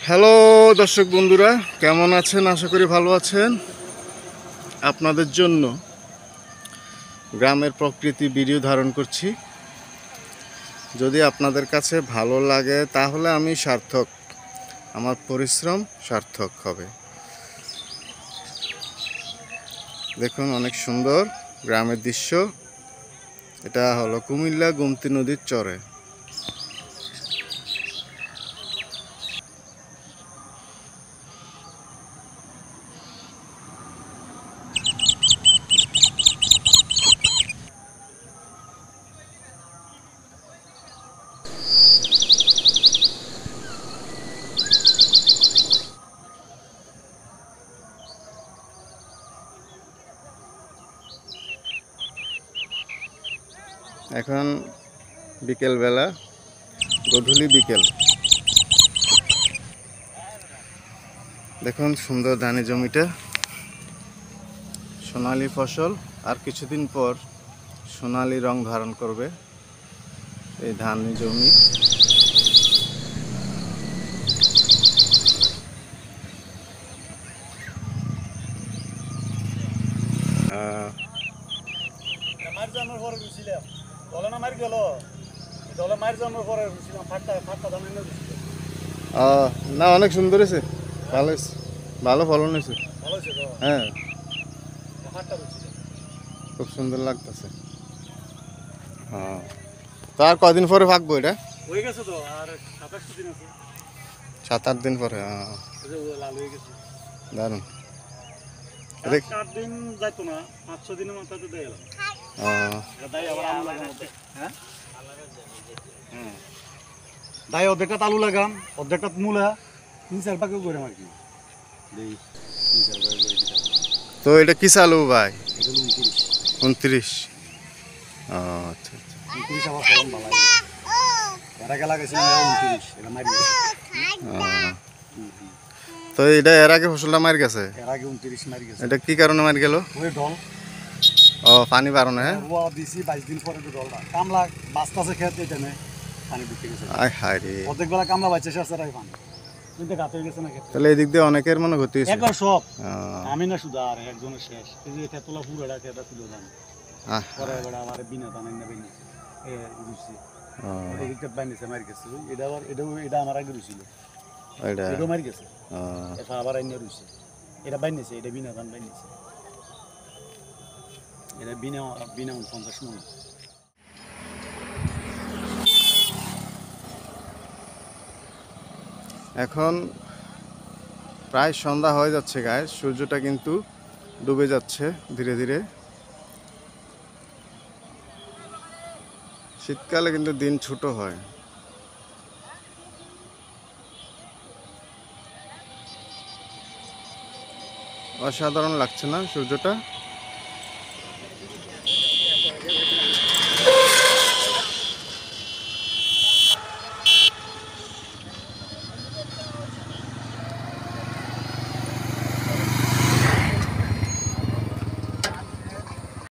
Hello দর্শক বন্ধুরা, কেমন আছেন? আশা করি ভালো আছেন। আপনাদের জন্য গ্রামের প্রকৃতি ভিডিও ধারণ করছি। যদি আপনাদের কাছে ভালো লাগে তাহলে আমি সার্থক, আমার পরিশ্রম সার্থক হবে। দেখুন, অনেক সুন্দর গ্রামের দৃশ্য। এটা হলো কুমিল্লা গোমতী নদীর চরে। এখন বিকেলবেলা, গধূলি বিকেল। দেখুন সুন্দর ধানি জমিটা, সোনালী ফসল। আর কিছুদিন পর সোনালী রং ধারণ করবে এই ধানি জমি। না, অনেক সুন্দর হয়েছে, ভালো হয়েছে, ভালো ফলন হয়েছে। হ্যাঁ, খুব সুন্দর লাগতেছে। হ্যাঁ, তো আর কদিন পরে পাকবো এটা? হয়ে গেছে তো, আর 27 দিন আছে। 7-8 দিন পরে। লাল হয়ে গেছে। দারুণ। 8 দিন যাইতো না, 5-6 দিনের মাথাতে দিয়ে এলাম। দাই আবার আলু লাগাম। হ্যাঁ হ্যাঁ, দাই অর্ধেকটা আলু লাগাম, অর্ধেকটা মূলা, 3-4 ভাগে করে আর কি। দেই 3-4 ভাগে করে দিতাম। তো এটা কি চালু ভাই? এটা 29। 29। আচ্ছা আচ্ছা। 29 আমার ফলন ভালো লাগে। এর আগে লাগাইছিলাম 29, এটা মারি গেছে। তো এটা এর আগে ফসলটা মার গেছে? এর আগে 29 মারি গেছে। এটা কি কারণে মার গেল? ওই ডল। পানি বাড়ানো। হ্যাঁ, রোয়া দিছি 22 দিন পরে ডলটা কামলা বাস্তাছে খেতে এটা নেই, পানি ঢুকে গেছে। আয় হায় রে, অর্ধেক বেলা কামলা বাইছে শেষে রাই পানি কিন্তু গাতে গেছে না খেতে। তাহলে এদিক দিয়ে অনেকের মনে ক্ষতি হয়েছে। একবার সব আমি না শুধু আর একজনের শেষ। এই যে খেতলা পুরোটা খেতা ছিল জানি পরে এবার আমার বিনা বানাই না বিনা এ রুচি এদিকটা বানিয়েছে মারি গেছে। এটা আবার এটা আমার আগে রুছিল, এটাও মারি গেছে। এটা আবার আইনে রুছে, এটা বানিয়েছে, এটা বিনা ধান বানিয়েছে, এটা বিনা বিনা 50 মন। এখন প্রায় সন্ধ্যা হয়ে যাচ্ছে গায়ে, সূর্যটা কিন্তু ডুবে যাচ্ছে ধীরে ধীরে। শীতকালে কিন্তু দিন ছোট হয়। অসাধারণ লাগছে না সূর্যটা?